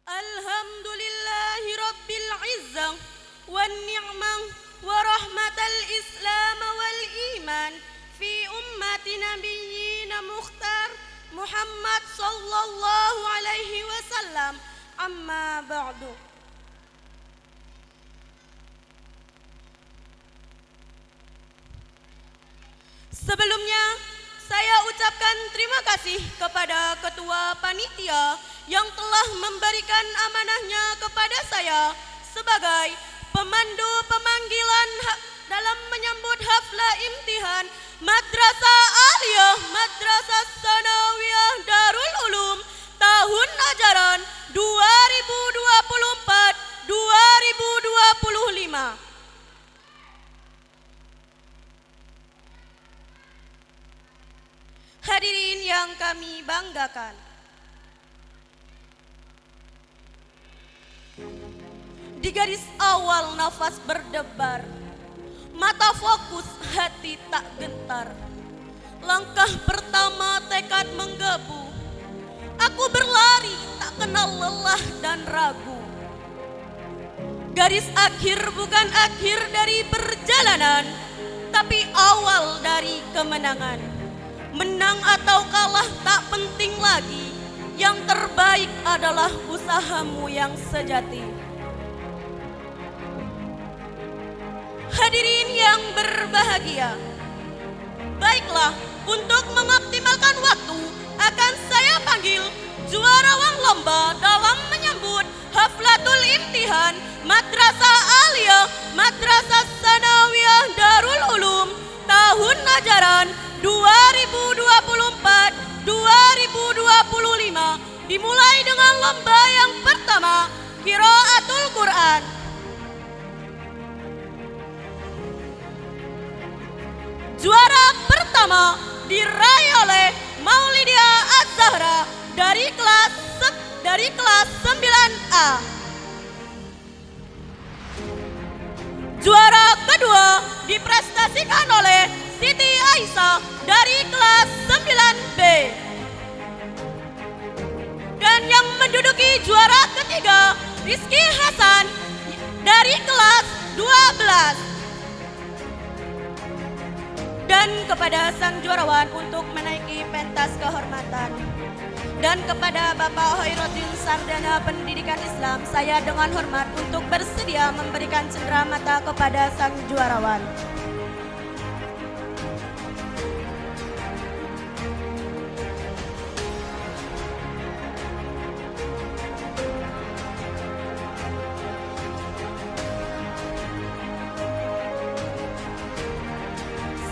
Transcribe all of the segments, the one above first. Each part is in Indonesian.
Alhamdulillahi Rabbil Izzah wan ni'mah wa rahmatal Islam wal iman fi ummati nabiyyina mukhtar Muhammad sallallahu alaihi wasallam amma ba'du. Sebelumnya, saya ucapkan terima kasih kepada Ketua Panitia yang telah memberikan amanahnya kepada saya sebagai pemandu pemanggilan dalam menyambut haflah imtihan Madrasah Aliyah Madrasah Sanawiyah Darul Ulum tahun ajaran 2024-2025. Hadirin yang kami banggakan, di garis awal nafas berdebar, mata fokus, hati tak gentar. Langkah pertama tekad menggebu, aku berlari tak kenal lelah dan ragu. Garis akhir bukan akhir dari perjalanan, tapi awal dari kemenangan. Menang atau kalah tak penting lagi, yang terbaik adalah usahamu yang sejati. Hadirin yang berbahagia, baiklah, untuk mengoptimalkan waktu akan saya panggil juarawang lomba dalam menyambut Haflatul Imtihan Madrasah Aliyah Madrasah Sanawiyah Darul Ulum tahun ajaran 2024-2025, dimulai dengan lomba yang pertama, Qiraatul Quran. Juara pertama diraih oleh Maulidia Az-Zahra dari kelas 9A. Juara kedua diprestasikan oleh Siti Aisyah dari kelas 9B. Dan yang menduduki juara ketiga, Rizky Hasan dari kelas 12. Dan kepada sang juarawan untuk menaiki pentas kehormatan. Dan kepada Bapak Hoiroddin Sardana Pendidikan Islam, saya dengan hormat untuk bersedia memberikan cenderamata kepada sang juarawan.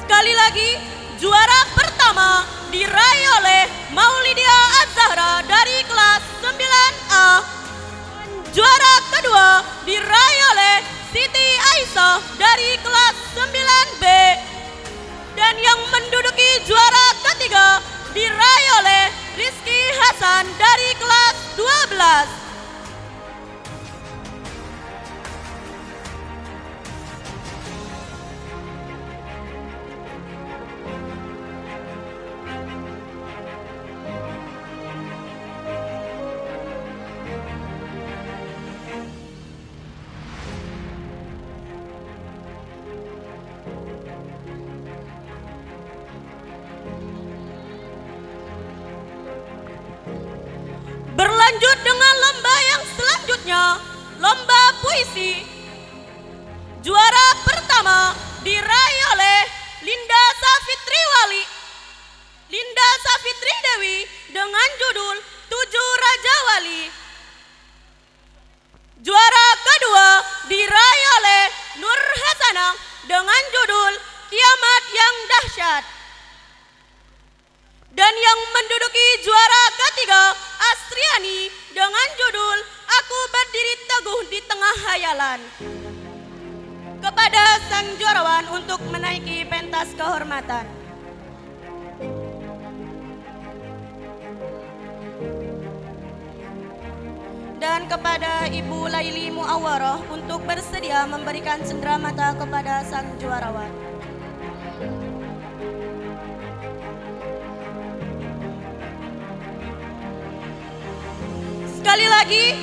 Sekali lagi, juara pertama diraih oleh Maulidia Az-Zahra dari kelas 9A. Juara kedua diraih oleh Siti Aisyah dari kelas 9B. Dan yang menduduki juara ketiga diraih oleh Rizky Hasan dari kelas 12. Berlanjut dengan lomba yang selanjutnya, lomba puisi. Juara pertama diraih oleh Linda Safitri Dewi dengan judul 7 Raja Wali. Juara kedua diraih oleh Nur Hasanah dengan judul Kiamat yang Dahsyat. Dan yang menduduki juara ketiga, Astriani dengan judul Aku Berdiri Teguh di Tengah Hayalan. Kepada sang juarawan untuk menaiki pentas kehormatan. Dan kepada Ibu Laili Muawaroh untuk bersedia memberikan cenderamata kepada sang juarawan. Sekali lagi,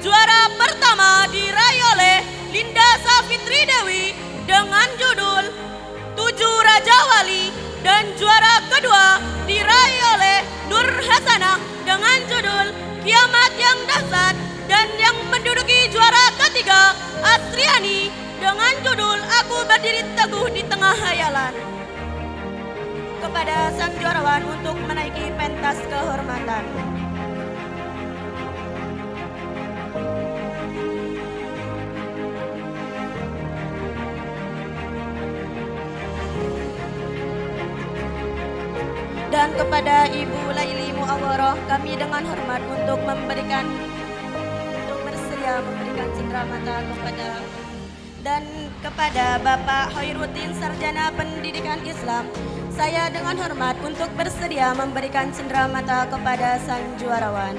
juara pertama diraih oleh Linda Safitri Dewi dengan judul Tujuh Raja Wali, dan juara kedua diraih oleh Nur Hasanah dengan judul Kiamat yang Dahsyat, dan yang menduduki juara ketiga Asriani dengan judul Aku Berdiri Teguh di Tengah Hayalan. Kepada sang juarawan untuk menaiki pentas kehormatan. Dan kepada Ibu Laili Muawwaroh, kami dengan hormat untuk bersedia memberikan cenderamata kepada, dan kepada Bapak Khairuddin Sarjana Pendidikan Islam, saya dengan hormat untuk bersedia memberikan cenderamata kepada sang juarawan.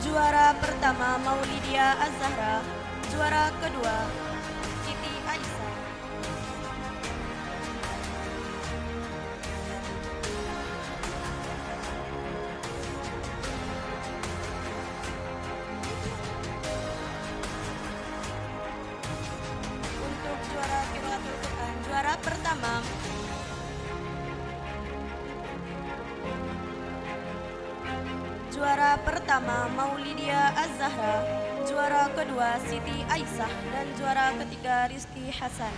Juara pertama Maulidia Az-Zahra, juara kedua Siti Aisyah. Untuk juara Qiraatul Quran, juara pertama Maulidia Az-Zahra, juara kedua Siti Aisyah, dan juara ketiga Rizky Hasan.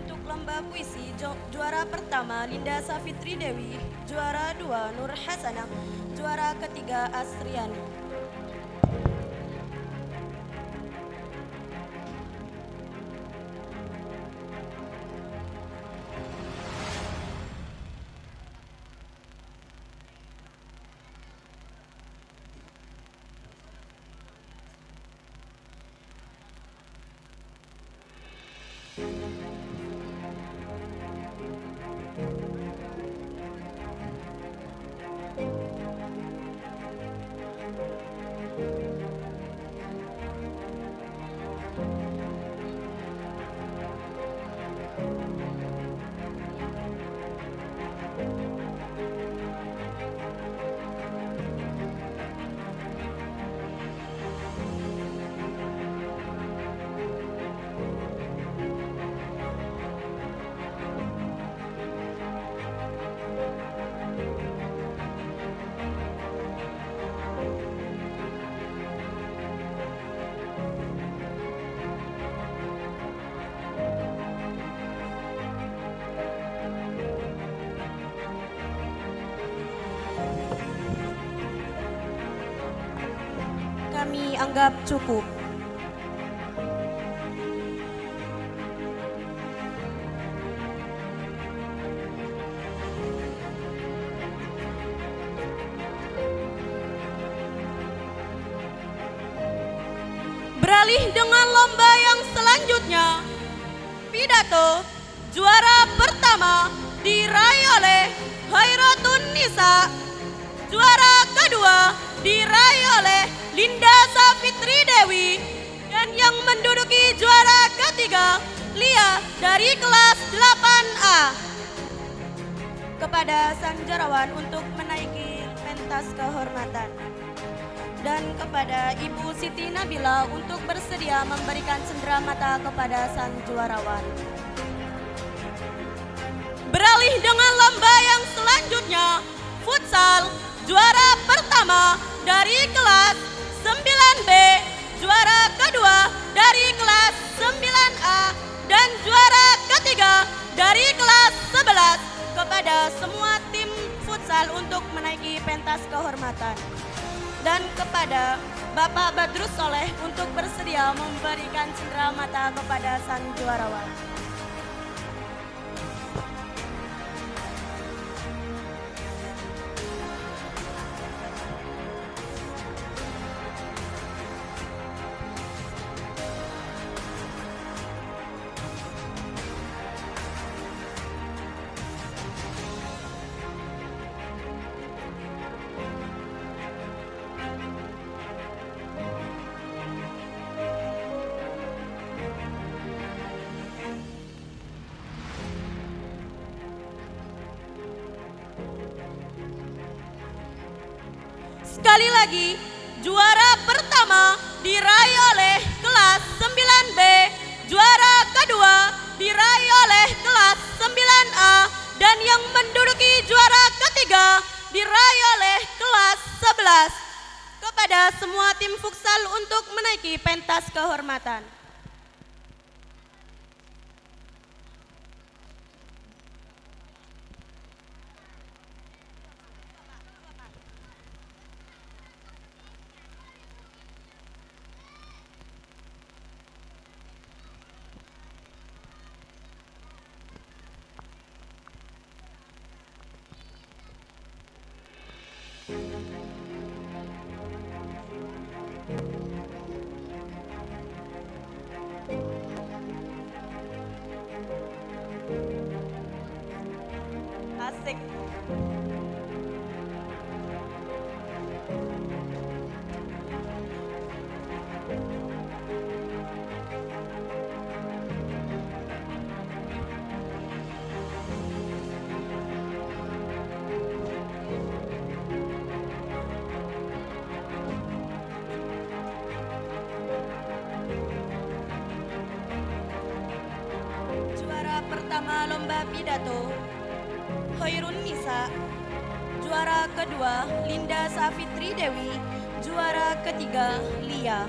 Untuk lomba puisi, juara pertama Linda Safitri Dewi, juara dua Nur Hasanah, juara ketiga Asriani. Kami anggap cukup. Beralih dengan lomba yang selanjutnya, pidato juara pertama diraih oleh Khairatun Nisa, juara kedua diraih oleh Linda Safitri Dewi, dan yang menduduki juara ketiga Lia dari kelas 8A. Kepada sang juarawan untuk menaiki pentas kehormatan, dan kepada Ibu Siti Nabila untuk bersedia memberikan cenderamata kepada sang juarawan. Beralih dengan lomba yang selanjutnya, futsal juara pertama dari kelas 9B, juara kedua dari kelas 9A, dan juara ketiga dari kelas 11. Kepada semua tim futsal untuk menaiki pentas kehormatan. dan kepada Bapak Badrus Soleh untuk bersedia memberikan cendera mata kepada sang juarawan. Sekali lagi, juara pertama diraih oleh kelas 9B, juara kedua diraih oleh kelas 9A, dan yang menduduki juara ketiga diraih oleh kelas 11. Kepada semua tim futsal untuk menaiki pentas kehormatan. Asik. Juara pertama lomba pidato Hoirun Nisa, juara kedua Linda Safitri Dewi, juara ketiga Lia.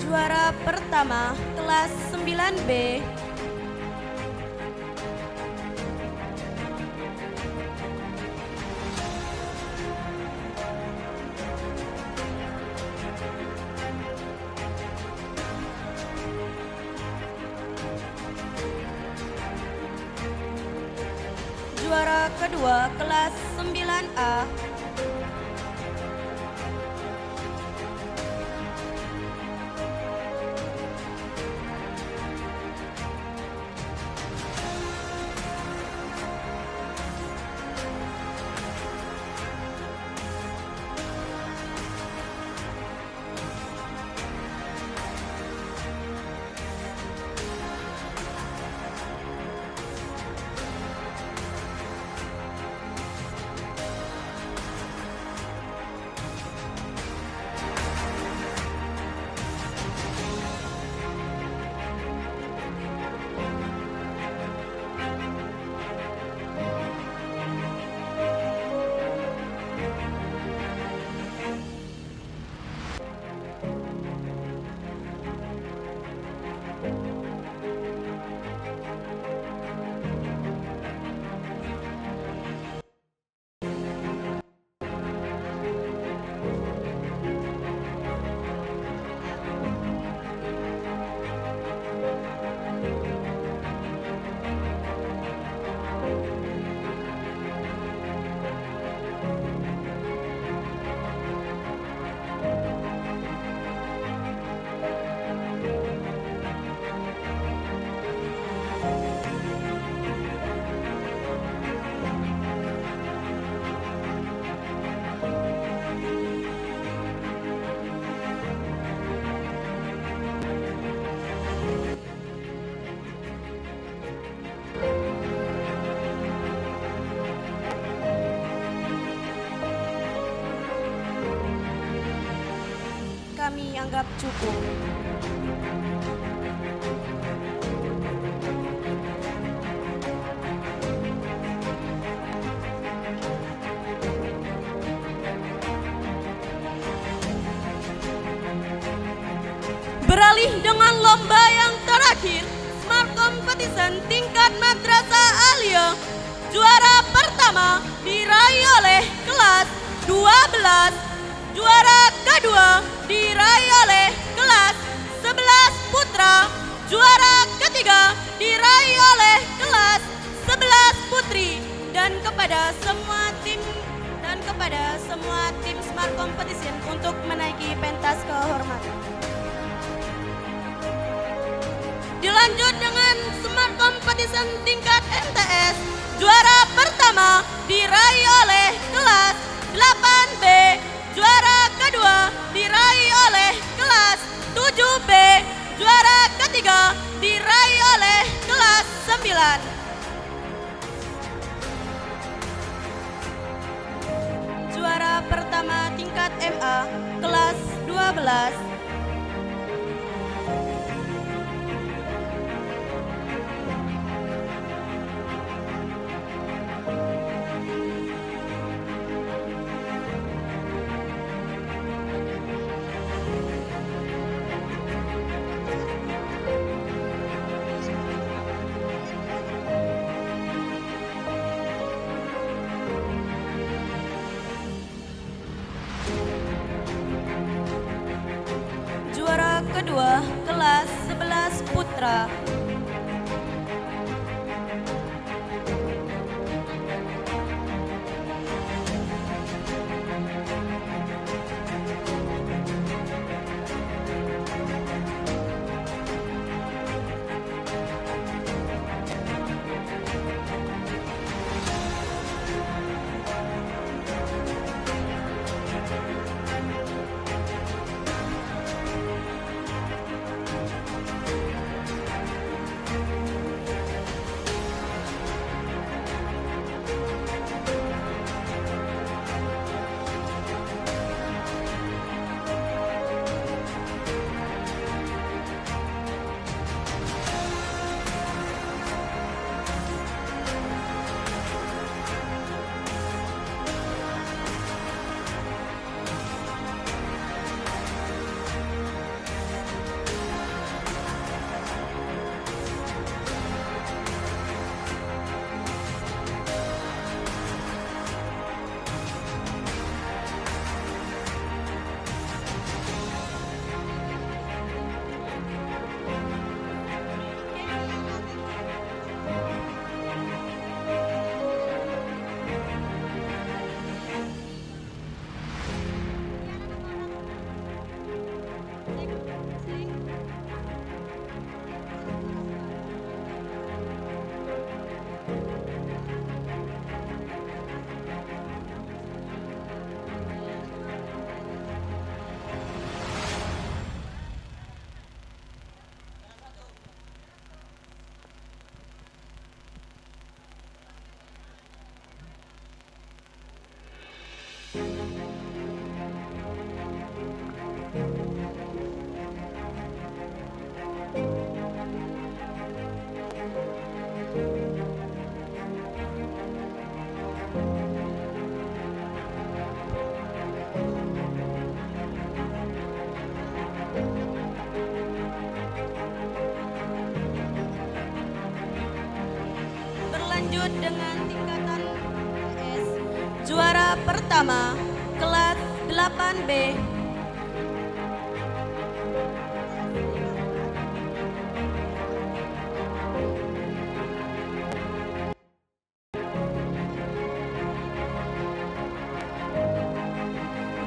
Juara pertama kelas 9B, juara kedua kelas 9A, dianggap cukup. Beralih dengan lomba yang terakhir, Smart Competition tingkat Madrasah Aliyah. Juara pertama diraih oleh kelas 12. Juara kedua diraih oleh kelas 11 putra. Juara ketiga diraih oleh kelas 11 putri. Dan kepada semua tim Smart Competition untuk menaiki pentas kehormatan. Dilanjut dengan Smart Competition tingkat MTS. Juara pertama diraih oleh kelas 8B. Juara kedua diraih oleh kelas 7B. Juara ketiga diraih oleh kelas 9. Juara pertama tingkat MA kelas 12. Juara kedua kelas 11 putra. Berlanjut dengan tingkatan S. Juara pertama kelas 8B.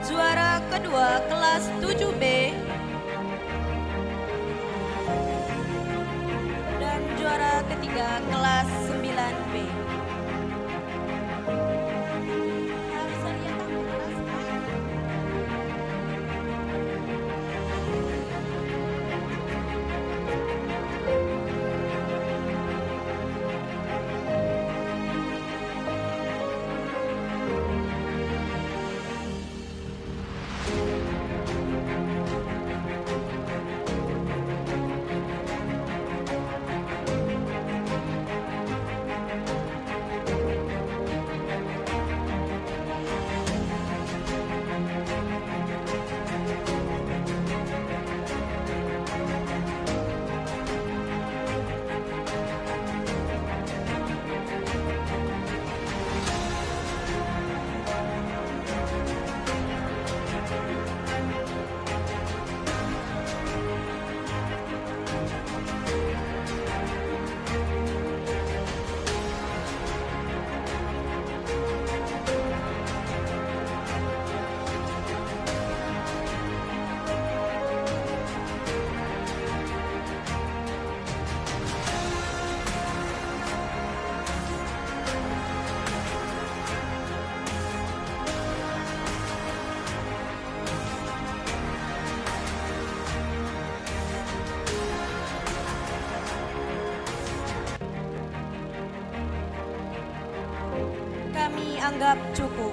Juara kedua kelas 7B. Dan juara ketiga kelas 9B. kami anggap cukup.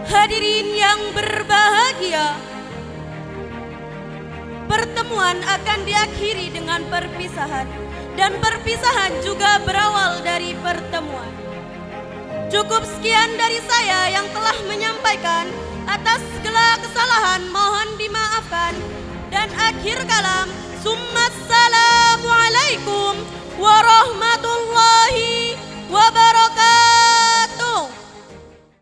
Hadirin yang berbahagia, pertemuan akan diakhiri dengan perpisahan, dan perpisahan juga berawal dari pertemuan. Cukup sekian dari saya yang telah menyampaikan. Atas segala kesalahan mohon dimaafkan. Dan akhir kalam, summa assalamualaikum warahmatullahi